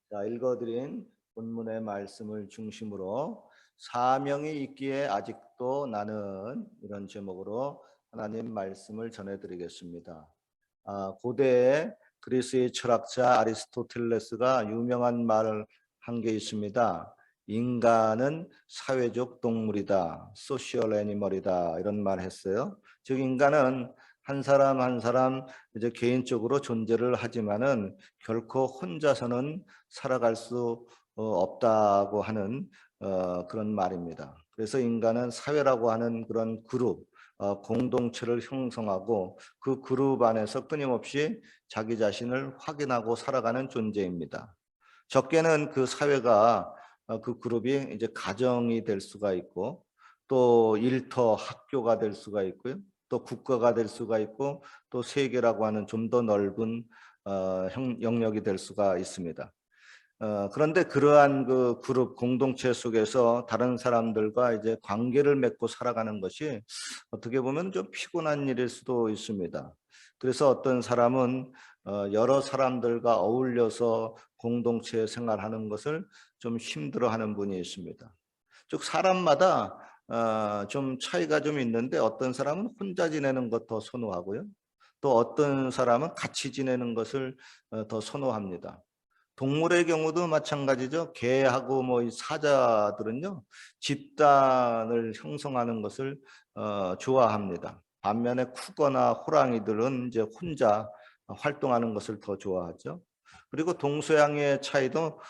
자, 읽어드린 본문의 말씀을 중심으로 사명이 있기에 아직도 나는 이런 제목으로 하나님 말씀을 전해드리겠습니다. 고대 그리스의 철학자 아리스토텔레스가 유명한 말을 한 게 있습니다. 인간은 사회적 동물이다. 소셜 애니멀이다. 이런 말 했어요. 즉 인간은 한 사람 한 사람 이제 개인적으로 존재를 하지만은 결코 혼자서는 살아갈 수 없다고 하는 그런 말입니다. 그래서 인간은 사회라고 하는 그런 그룹, 공동체를 형성하고 그 그룹 안에서 끊임없이 자기 자신을 확인하고 살아가는 존재입니다. 적게는 그 사회가 그 그룹이 이제 가정이 될 수가 있고 또 일터 학교가 될 수가 있고요. 또 국가가 될 수가 있고 또 세계라고 하는 좀 더 넓은 영역이 될 수가 있습니다. 그런데 그러한 그 그룹 공동체 속에서 다른 사람들과 이제 관계를 맺고 살아가는 것이 어떻게 보면 좀 피곤한 일일 수도 있습니다. 그래서 어떤 사람은 여러 사람들과 어울려서 공동체 생활하는 것을 좀 힘들어하는 분이 있습니다. 즉 사람마다 좀 차이가 좀 있는데 어떤 사람은 혼자 지내는 것 더 선호하고요. 또 어떤 사람은 같이 지내는 것을 더 선호합니다. 동물의 경우도 마찬가지죠. 개하고 뭐 이 사자들은요, 집단을 형성하는 것을 좋아합니다. 반면에 쿠거나 호랑이들은 이제 혼자 활동하는 것을 더 좋아하죠. 그리고 동서양의 차이도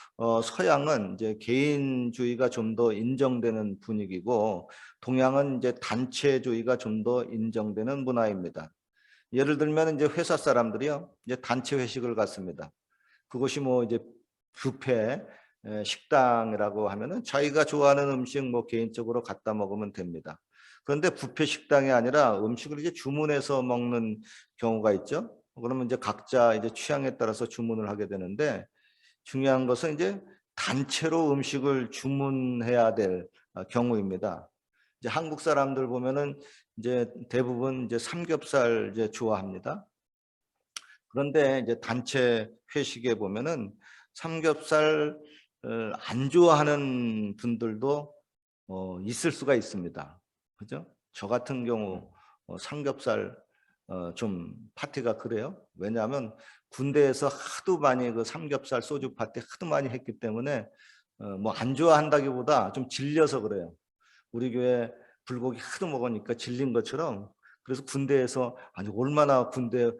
서양은 이제 개인주의가 좀 더 인정되는 분위기고 동양은 이제 단체주의가 좀 더 인정되는 문화입니다. 예를 들면 이제 회사 사람들이요, 이제 단체 회식을 갖습니다. 그것이 뭐 이제 뷔페 식당이라고 하면은 자기가 좋아하는 음식 뭐 개인적으로 갖다 먹으면 됩니다. 그런데 뷔페 식당이 아니라 음식을 이제 주문해서 먹는 경우가 있죠. 그러면 이제 각자 이제 취향에 따라서 주문을 하게 되는데 중요한 것은 이제 단체로 음식을 주문해야 될 경우입니다. 이제 한국 사람들 보면은 이제 대부분 이제 삼겹살 이제 좋아합니다. 그런데 이제 단체 회식에 보면은 삼겹살을 안 좋아하는 분들도 있을 수가 있습니다. 그죠? 저 같은 경우 삼겹살 좀 파티가 그래요. 왜냐하면 군대에서 하도 많이 그 삼겹살 소주 파티 하도 많이 했기 때문에 뭐 안 좋아한다기보다 좀 질려서 그래요. 우리 교회 불고기 하도 먹으니까 질린 것처럼 그래서 군대에서 아니 얼마나 군대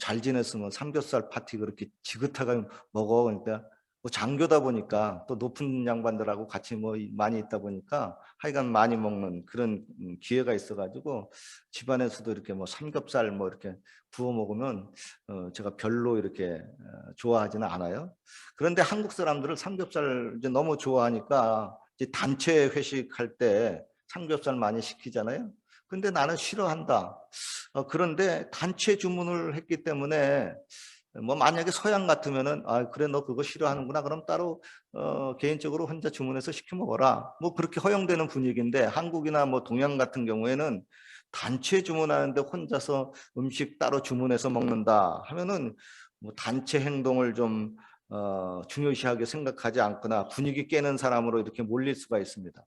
잘 지냈으면 삼겹살 파티 그렇게 지긋하게 먹어. 그러니까 뭐 장교다 보니까 또 높은 양반들하고 같이 뭐 많이 있다 보니까 하여간 많이 먹는 그런 기회가 있어가지고 집안에서도 이렇게 뭐 삼겹살 뭐 이렇게 구워 먹으면 제가 별로 이렇게 좋아하지는 않아요. 그런데 한국 사람들은 삼겹살 이제 너무 좋아하니까 이제 단체 회식할 때 삼겹살 많이 시키잖아요. 근데 나는 싫어한다. 그런데 단체 주문을 했기 때문에 뭐 만약에 서양 같으면은 아 그래 너 그거 싫어하는구나 그럼 따로 개인적으로 혼자 주문해서 시켜 먹어라 뭐 그렇게 허용되는 분위기인데 한국이나 뭐 동양 같은 경우에는 단체 주문하는데 혼자서 음식 따로 주문해서 먹는다 하면은 뭐 단체 행동을 좀 중요시하게 생각하지 않거나 분위기 깨는 사람으로 이렇게 몰릴 수가 있습니다.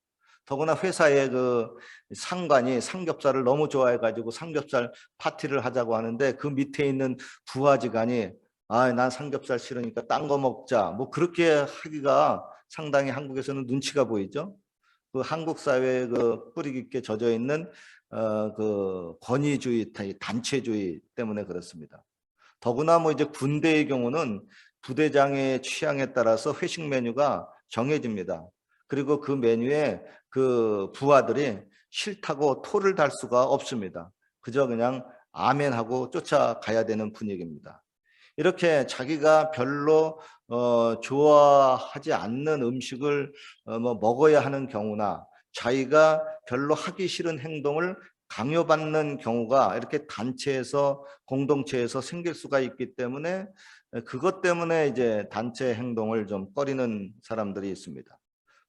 더구나 회사의 그 상관이 삼겹살을 너무 좋아해가지고 삼겹살 파티를 하자고 하는데 그 밑에 있는 부하지간이 아, 난 삼겹살 싫으니까 딴 거 먹자. 뭐 그렇게 하기가 상당히 한국에서는 눈치가 보이죠. 그 한국 사회의 그 뿌리 깊게 젖어 있는 그 권위주의, 단체주의 때문에 그렇습니다. 더구나 뭐 이제 군대의 경우는 부대장의 취향에 따라서 회식 메뉴가 정해집니다. 그리고 그 메뉴에 그 부하들이 싫다고 토를 달 수가 없습니다. 그저 그냥 아멘하고 쫓아가야 되는 분위기입니다. 이렇게 자기가 별로 좋아하지 않는 음식을 뭐 먹어야 하는 경우나 자기가 별로 하기 싫은 행동을 강요받는 경우가 이렇게 단체에서 공동체에서 생길 수가 있기 때문에 그것 때문에 이제 단체 행동을 좀 꺼리는 사람들이 있습니다.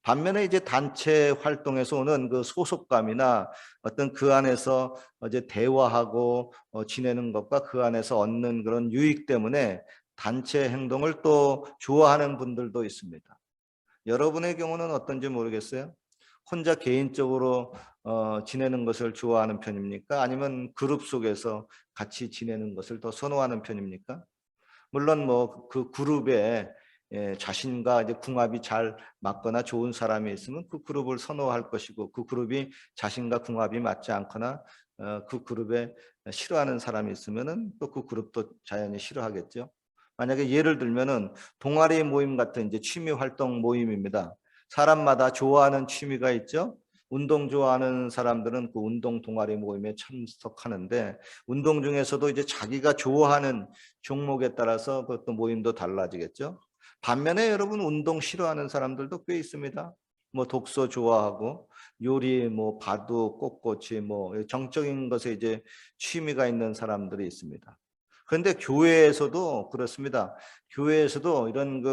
반면에 이제 단체 활동에서 오는 그 소속감이나 어떤 그 안에서 이제 대화하고 지내는 것과 그 안에서 얻는 그런 유익 때문에 단체 행동을 또 좋아하는 분들도 있습니다. 여러분의 경우는 어떤지 모르겠어요. 혼자 개인적으로 지내는 것을 좋아하는 편입니까? 아니면 그룹 속에서 같이 지내는 것을 더 선호하는 편입니까? 물론 뭐 그 그룹에 자신과 이제 궁합이 잘 맞거나 좋은 사람이 있으면 그 그룹을 선호할 것이고, 그 그룹이 자신과 궁합이 맞지 않거나 그 그룹에 싫어하는 사람이 있으면은 또 그 그룹도 자연히 싫어하겠죠. 만약에 예를 들면은 동아리 모임 같은 이제 취미 활동 모임입니다. 사람마다 좋아하는 취미가 있죠. 운동 좋아하는 사람들은 그 운동 동아리 모임에 참석하는데, 운동 중에서도 이제 자기가 좋아하는 종목에 따라서 그것도 모임도 달라지겠죠. 반면에 여러분, 운동 싫어하는 사람들도 꽤 있습니다. 뭐 독서 좋아하고 요리, 뭐 바둑, 꽃꽂이, 뭐 정적인 것에 이제 취미가 있는 사람들이 있습니다. 그런데 교회에서도 그렇습니다. 교회에서도 이런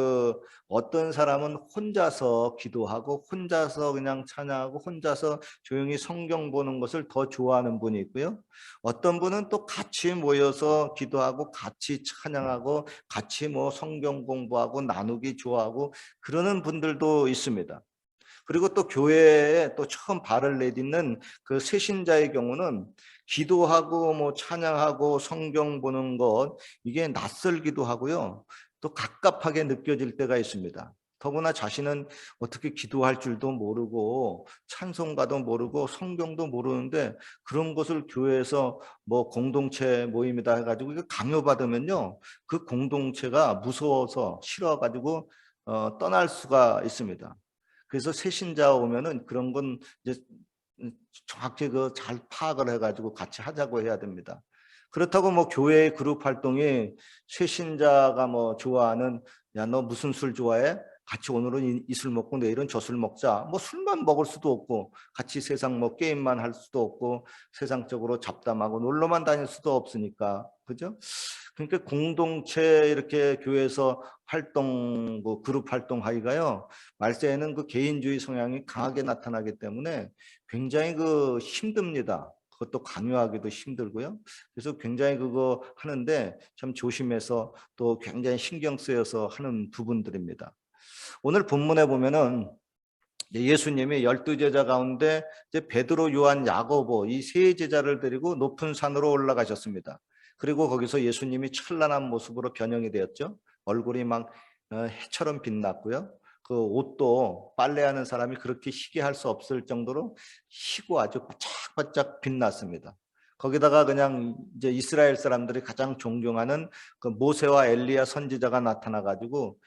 어떤 사람은 혼자서 기도하고 혼자서 그냥 찬양하고 혼자서 조용히 성경 보는 것을 더 좋아하는 분이 있고요. 어떤 분은 또 같이 모여서 기도하고 같이 찬양하고 같이 뭐 성경 공부하고 나누기 좋아하고 그러는 분들도 있습니다. 그리고 또 교회에 또 처음 발을 내딛는 그 새신자의 경우는 기도하고 뭐 찬양하고 성경 보는 것, 이게 낯설기도 하고요. 또 갑갑하게 느껴질 때가 있습니다. 더구나 자신은 어떻게 기도할 줄도 모르고 찬송가도 모르고 성경도 모르는데, 그런 것을 교회에서 뭐 공동체 모임이다 해가지고 이거 강요받으면요, 그 공동체가 무서워서 싫어가지고 떠날 수가 있습니다. 그래서 새신자 오면은 그런 건 이제 정확히 잘 파악을 해가지고 같이 하자고 해야 됩니다. 그렇다고 뭐 교회 그룹 활동이 새신자가 뭐 좋아하는, 야, 너 무슨 술 좋아해? 같이 오늘은 이 술 먹고 내일은 저 술 먹자. 뭐 술만 먹을 수도 없고, 같이 세상 뭐 게임만 할 수도 없고, 세상적으로 잡담하고 놀러만 다닐 수도 없으니까. 그죠? 그러니까 공동체 이렇게 교회에서 활동, 뭐 그룹 활동하기가요, 말세에는 그 개인주의 성향이 강하게 나타나기 때문에 굉장히 힘듭니다. 그것도 강요하기도 힘들고요. 그래서 굉장히 그거 하는데 참 조심해서 또 굉장히 신경 쓰여서 하는 부분들입니다. 오늘 본문에 보면은 예수님이 12제자 가운데 이제 베드로, 요한, 야고보 이 세 제자를 데리고 높은 산으로 올라가셨습니다. 그리고 거기서 예수님이 찬란한 모습으로 변형이 되었죠. 얼굴이 막 해처럼 빛났고요. 그 옷도 빨래하는 사람이 그렇게 희게 할 수 없을 정도로 희고 아주 반짝반짝 빛났습니다. 거기다가 그냥 이제 이스라엘 사람들이 가장 존경하는 그 모세와 엘리야 선지자가 나타나 가지고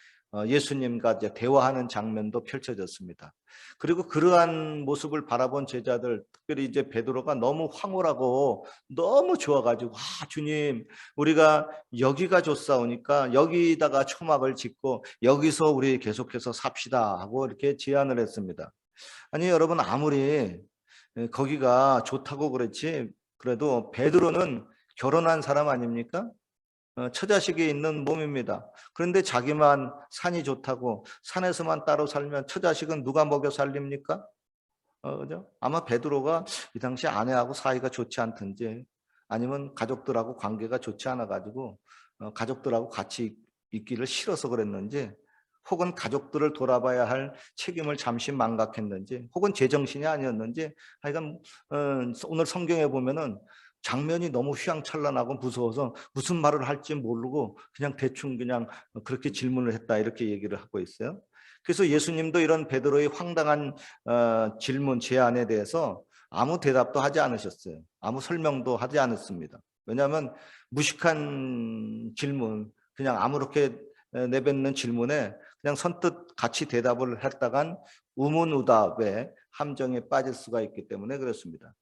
예수님과 이제 대화하는 장면도 펼쳐졌습니다. 그리고 그러한 모습을 바라본 제자들, 특별히 이제 베드로가 너무 황홀하고 너무 좋아가지고, 주님, 우리가 여기가 좋사오니까 여기다가 초막을 짓고 여기서 우리 계속해서 삽시다 하고 이렇게 제안을 했습니다. 아니 여러분, 아무리 거기가 좋다고 그렇지, 그래도 베드로는 결혼한 사람 아닙니까? 처자식이 있는 몸입니다. 그런데 자기만 산이 좋다고 산에서만 따로 살면 처자식은 누가 먹여 살립니까? 그죠? 아마 베드로가 이 당시 아내하고 사이가 좋지 않든지, 아니면 가족들하고 관계가 좋지 않아 가지고 가족들하고 같이 있기를 싫어서 그랬는지, 혹은 가족들을 돌아봐야 할 책임을 잠시 망각했는지, 혹은 제정신이 아니었는지, 하여간 오늘 성경에 보면은 장면이 너무 휘황찬란하고 무서워서 무슨 말을 할지 모르고 그냥 대충 그냥 그렇게 질문을 했다, 이렇게 얘기를 하고 있어요. 그래서 예수님도 이런 베드로의 황당한 질문 제안에 대해서 아무 대답도 하지 않으셨어요. 아무 설명도 하지 않았습니다. 왜냐하면 무식한 질문, 그냥 아무렇게 내뱉는 질문에 그냥 선뜻 같이 대답을 했다간 우문우답의 함정에 빠질 수가 있기 때문에 그렇습니다.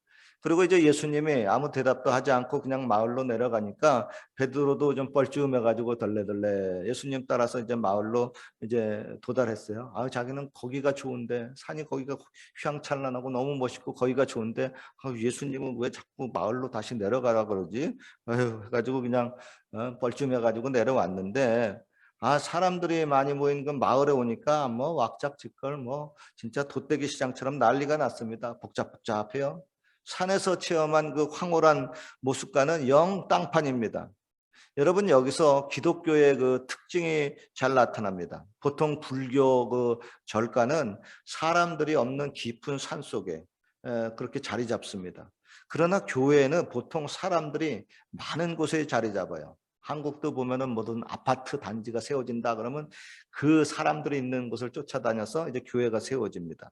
그리고 이제 예수님이 아무 대답도 하지 않고 그냥 마을로 내려가니까 베드로도 좀 뻘쭘해가지고 덜레덜레 예수님 따라서 이제 마을로 이제 도달했어요. 자기는 거기가 좋은데, 산이 거기가 휘황찬란하고 너무 멋있고 거기가 좋은데, 예수님은 왜 자꾸 마을로 다시 내려가라 그러지? 해가지고 그냥 뻘쭘해가지고 내려왔는데, 사람들이 많이 모인 그 마을에 오니까 뭐 왁작지껄 뭐 진짜 돗대기 시장처럼 난리가 났습니다. 복잡복잡해요. 산에서 체험한 그 황홀한 모습과는 영 땅판입니다. 여러분 여기서 기독교의 그 특징이 잘 나타납니다. 보통 불교 그 절가는 사람들이 없는 깊은 산 속에 그렇게 자리 잡습니다. 그러나 교회는 보통 사람들이 많은 곳에 자리 잡아요. 한국도 보면은 모든 아파트 단지가 세워진다 그러면 그 사람들이 있는 곳을 쫓아다녀서 이제 교회가 세워집니다.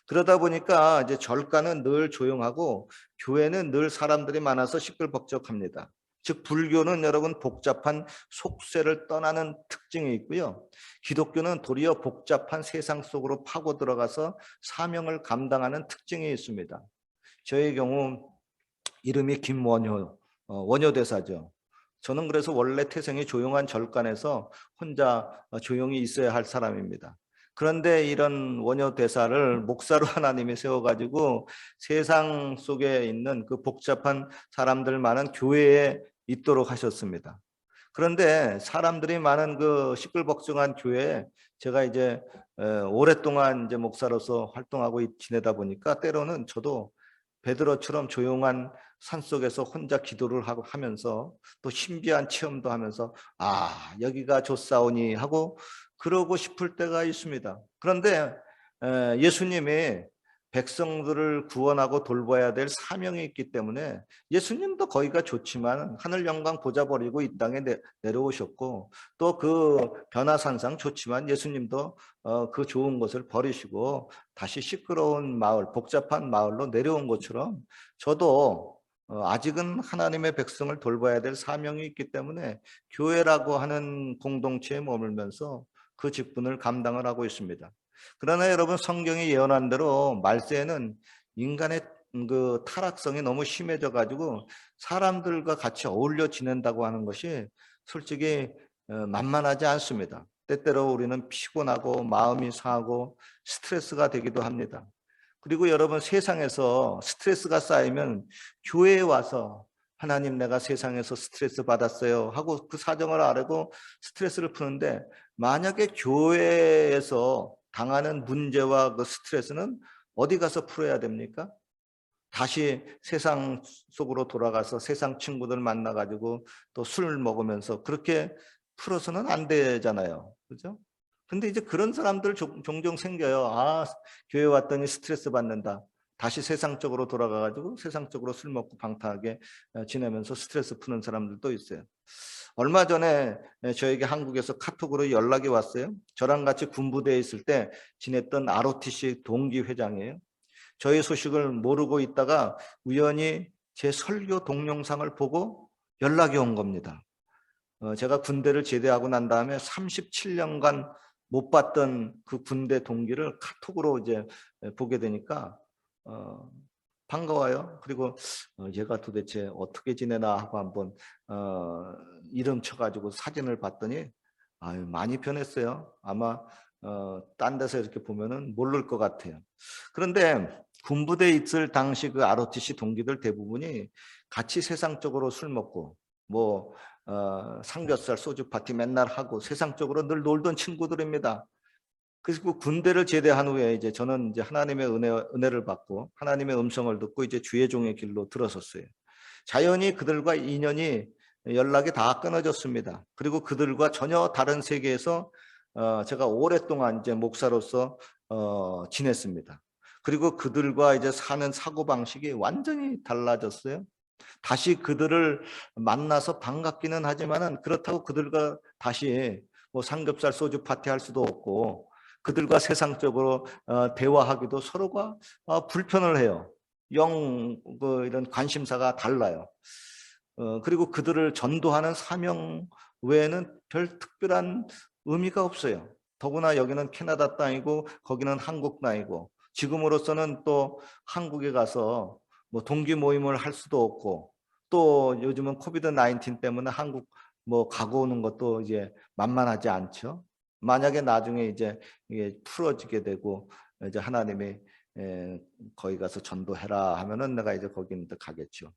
그러다 보니까 이제 절가는 늘 조용하고 교회는 늘 사람들이 많아서 시끌벅적합니다. 즉 불교는 여러분 복잡한 속세를 떠나는 특징이 있고요. 기독교는 도리어 복잡한 세상 속으로 파고 들어가서 사명을 감당하는 특징이 있습니다. 저의 경우 이름이 김원효, 원효대사죠. 저는 그래서 원래 태생이 조용한 절간에서 혼자 조용히 있어야 할 사람입니다. 그런데 이런 원효대사를 목사로 하나님이 세워가지고 세상 속에 있는 그 복잡한 사람들 많은 교회에 있도록 하셨습니다. 그런데 사람들이 많은 그 시끌벅적한 교회에 제가 이제 오랫동안 이제 목사로서 활동하고 지내다 보니까 때로는 저도 베드로처럼 조용한 산속에서 혼자 기도를 하면서 또 신비한 체험도 하면서 아 여기가 좋사오니 하고 그러고 싶을 때가 있습니다. 그런데 예수님이 백성들을 구원하고 돌봐야 될 사명이 있기 때문에 예수님도 거기가 좋지만 하늘 영광 보좌 버리고 이 땅에 내려오셨고 또 그 변화산상 좋지만 예수님도 그 좋은 것을 버리시고 다시 시끄러운 마을, 복잡한 마을로 내려온 것처럼 저도 아직은 하나님의 백성을 돌봐야 될 사명이 있기 때문에 교회라고 하는 공동체에 머물면서 그 직분을 감당을 하고 있습니다. 그러나 여러분 성경이 예언한 대로 말세에는 인간의 그 타락성이 너무 심해져 가지고 사람들과 같이 어울려 지낸다고 하는 것이 솔직히 만만하지 않습니다. 때때로 우리는 피곤하고 마음이 상하고 스트레스가 되기도 합니다. 그리고 여러분 세상에서 스트레스가 쌓이면 교회에 와서 하나님 내가 세상에서 스트레스 받았어요 하고 그 사정을 알고 스트레스를 푸는데 만약에 교회에서 당하는 문제와 그 스트레스는 어디 가서 풀어야 됩니까? 다시 세상 속으로 돌아가서 세상 친구들 만나가지고 또 술 먹으면서 그렇게 풀어서는 안 되잖아요. 그죠? 근데 이제 그런 사람들 종종 생겨요. 아, 교회 왔더니 스트레스 받는다. 다시 세상적으로 돌아가가지고 세상적으로 술 먹고 방탕하게 지내면서 스트레스 푸는 사람들도 있어요. 얼마 전에 저에게 한국에서 카톡으로 연락이 왔어요. 저랑 같이 군부대에 있을 때 지냈던 ROTC 동기 회장이에요. 저희 소식을 모르고 있다가 우연히 제 설교 동영상을 보고 연락이 온 겁니다. 제가 군대를 제대하고 난 다음에 37년간 못 봤던 그 군대 동기를 카톡으로 이제 보게 되니까 반가워요. 그리고 얘가 도대체 어떻게 지내나 하고 한번 이름 쳐가지고 사진을 봤더니 아유 많이 변했어요. 아마 딴 데서 이렇게 보면은 모를 것 같아요. 그런데 군부대에 있을 당시 그 ROTC 동기들 대부분이 같이 세상적으로 술 먹고 뭐 삼겹살 소주 파티 맨날 하고 세상적으로 늘 놀던 친구들입니다. 그래서 그 군대를 제대한 후에 이제 저는 이제 하나님의 은혜를 받고 하나님의 음성을 듣고 이제 주의 종의 길로 들어섰어요. 자연히 그들과 인연이 연락이 다 끊어졌습니다. 그리고 그들과 전혀 다른 세계에서 제가 오랫동안 이제 목사로서 지냈습니다. 그리고 그들과 이제 사는 사고방식이 완전히 달라졌어요. 다시 그들을 만나서 반갑기는 하지만은 그렇다고 그들과 다시 뭐 삼겹살 소주 파티 할 수도 없고 그들과 세상적으로 대화하기도 서로가 불편을 해요. 이런 관심사가 달라요. 그리고 그들을 전도하는 사명 외에는 별 특별한 의미가 없어요. 더구나 여기는 캐나다 땅이고 거기는 한국 땅이고 지금으로서는 또 한국에 가서 뭐 동기 모임을 할 수도 없고 또 요즘은 코비드 19 때문에 한국 뭐 가고 오는 것도 이제 만만하지 않죠. 만약에 나중에 이제 이게 풀어지게 되고 이제 하나님이 거기 가서 전도해라 하면은 내가 이제 거기는 가겠죠.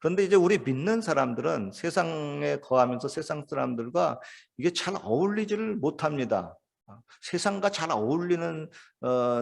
그런데 이제 우리 믿는 사람들은 세상에 거하면서 세상 사람들과 이게 잘 어울리지를 못합니다. 세상과 잘 어울리는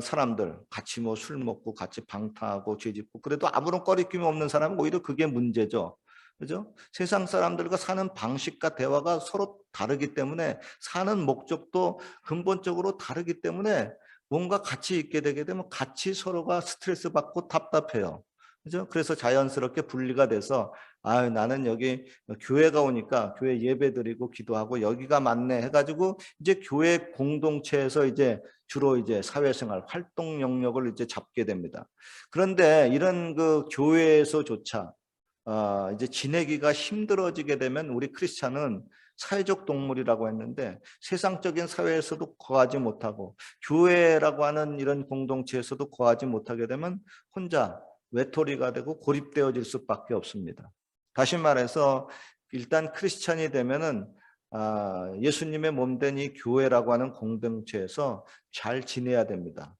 사람들 같이 뭐 술 먹고 같이 방탕하고 죄짓고 그래도 아무런 꺼리낌이 없는 사람은 오히려 그게 문제죠. 그죠? 세상 사람들과 사는 방식과 대화가 서로 다르기 때문에 사는 목적도 근본적으로 다르기 때문에 뭔가 같이 있게 되게 되면 같이 서로가 스트레스 받고 답답해요. 그죠? 그래서 자연스럽게 분리가 돼서 아, 나는 여기 교회가 오니까 교회 예배 드리고 기도하고 여기가 맞네 해가지고 이제 교회 공동체에서 이제 주로 이제 사회생활 활동 영역을 이제 잡게 됩니다. 그런데 이런 그 교회에서조차 이제 지내기가 힘들어지게 되면 우리 크리스찬은 사회적 동물이라고 했는데 세상적인 사회에서도 거하지 못하고 교회라고 하는 이런 공동체에서도 거하지 못하게 되면 혼자 외톨이가 되고 고립되어질 수밖에 없습니다. 다시 말해서 일단 크리스찬이 되면은 예수님의 몸된 이 교회라고 하는 공동체에서 잘 지내야 됩니다.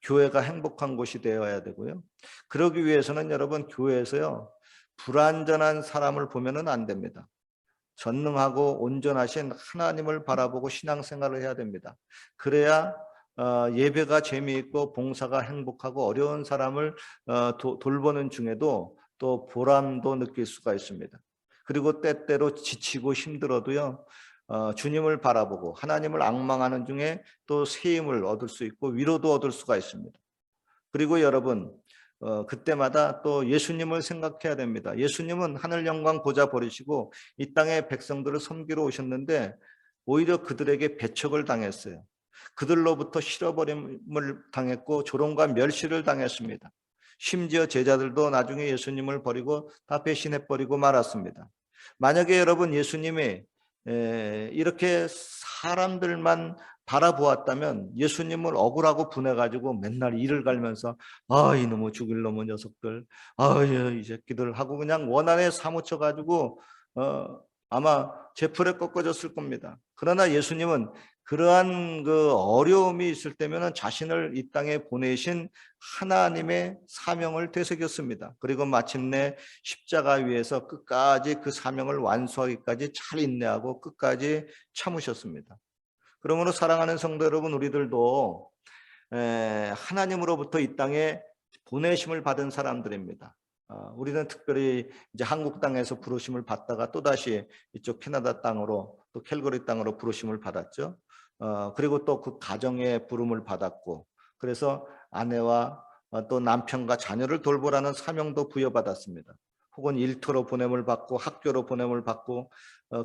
교회가 행복한 곳이 되어야 되고요. 그러기 위해서는 여러분 교회에서요. 불완전한 사람을 보면은 안 됩니다. 전능하고 온전하신 하나님을 바라보고 신앙생활을 해야 됩니다. 그래야 예배가 재미있고 봉사가 행복하고 어려운 사람을 돌보는 중에도 또 보람도 느낄 수가 있습니다. 그리고 때때로 지치고 힘들어도요. 주님을 바라보고 하나님을 앙망하는 중에 또 새 힘을 얻을 수 있고 위로도 얻을 수가 있습니다. 그리고 여러분 그때마다 또 예수님을 생각해야 됩니다. 예수님은 하늘 영광 보좌 버리시고 이 땅의 백성들을 섬기러 오셨는데 오히려 그들에게 배척을 당했어요. 그들로부터 실어버림을 당했고 조롱과 멸시를 당했습니다. 심지어 제자들도 나중에 예수님을 버리고 다 배신해버리고 말았습니다. 만약에 여러분 예수님이 이렇게 사람들만 바라보았다면 예수님을 억울하고 분해가지고 맨날 이를 갈면서 이놈의 죽일 놈의 녀석들 이 새끼들 하고 그냥 원한에 사무쳐가지고 아마 제풀에 꺾어졌을 겁니다. 그러나 예수님은 그러한 그 어려움이 있을 때면은 자신을 이 땅에 보내신 하나님의 사명을 되새겼습니다. 그리고 마침내 십자가 위에서 끝까지 그 사명을 완수하기까지 잘 인내하고 끝까지 참으셨습니다. 그러므로 사랑하는 성도 여러분, 우리들도 하나님으로부터 이 땅에 보내심을 받은 사람들입니다. 우리는 특별히 이제 한국 땅에서 부르심을 받다가 또다시 이쪽 캐나다 땅으로 또 캘거리 땅으로 부르심을 받았죠. 그리고 또 그 가정의 부름을 받았고 그래서 아내와 또 남편과 자녀를 돌보라는 사명도 부여받았습니다. 혹은 일터로 보냄을 받고 학교로 보냄을 받고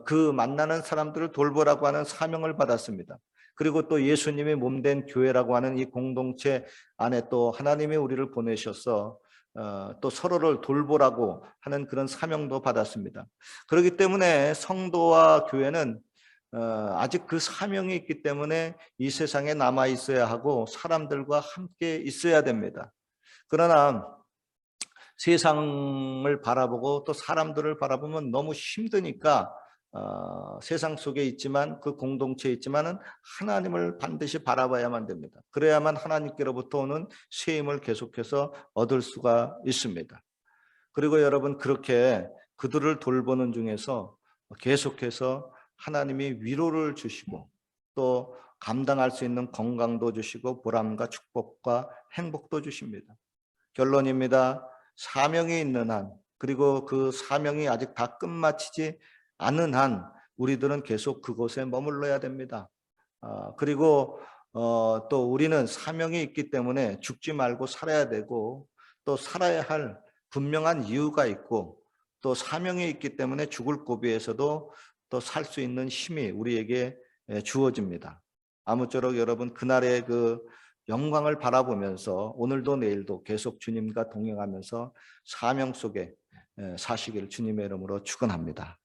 그 만나는 사람들을 돌보라고 하는 사명을 받았습니다. 그리고 또 예수님이 몸된 교회라고 하는 이 공동체 안에 또 하나님이 우리를 보내셔서 또 서로를 돌보라고 하는 그런 사명도 받았습니다. 그렇기 때문에 성도와 교회는 아직 그 사명이 있기 때문에 이 세상에 남아 있어야 하고 사람들과 함께 있어야 됩니다. 그러나 세상을 바라보고 또 사람들을 바라보면 너무 힘드니까 세상 속에 있지만 그 공동체에 있지만은 하나님을 반드시 바라봐야만 됩니다. 그래야만 하나님께로부터 오는 새 힘을 계속해서 얻을 수가 있습니다. 그리고 여러분 그렇게 그들을 돌보는 중에서 계속해서 하나님이 위로를 주시고 또 감당할 수 있는 건강도 주시고 보람과 축복과 행복도 주십니다. 결론입니다. 사명이 있는 한 그리고 그 사명이 아직 다 끝마치지 않은 한 우리들은 계속 그곳에 머물러야 됩니다. 그리고 또 우리는 사명이 있기 때문에 죽지 말고 살아야 되고 또 살아야 할 분명한 이유가 있고 또 사명이 있기 때문에 죽을 고비에서도 또 살 수 있는 힘이 우리에게 주어집니다. 아무쪼록 여러분 그날의 그 영광을 바라보면서 오늘도 내일도 계속 주님과 동행하면서 사명 속에 사시기를 주님의 이름으로 축원합니다.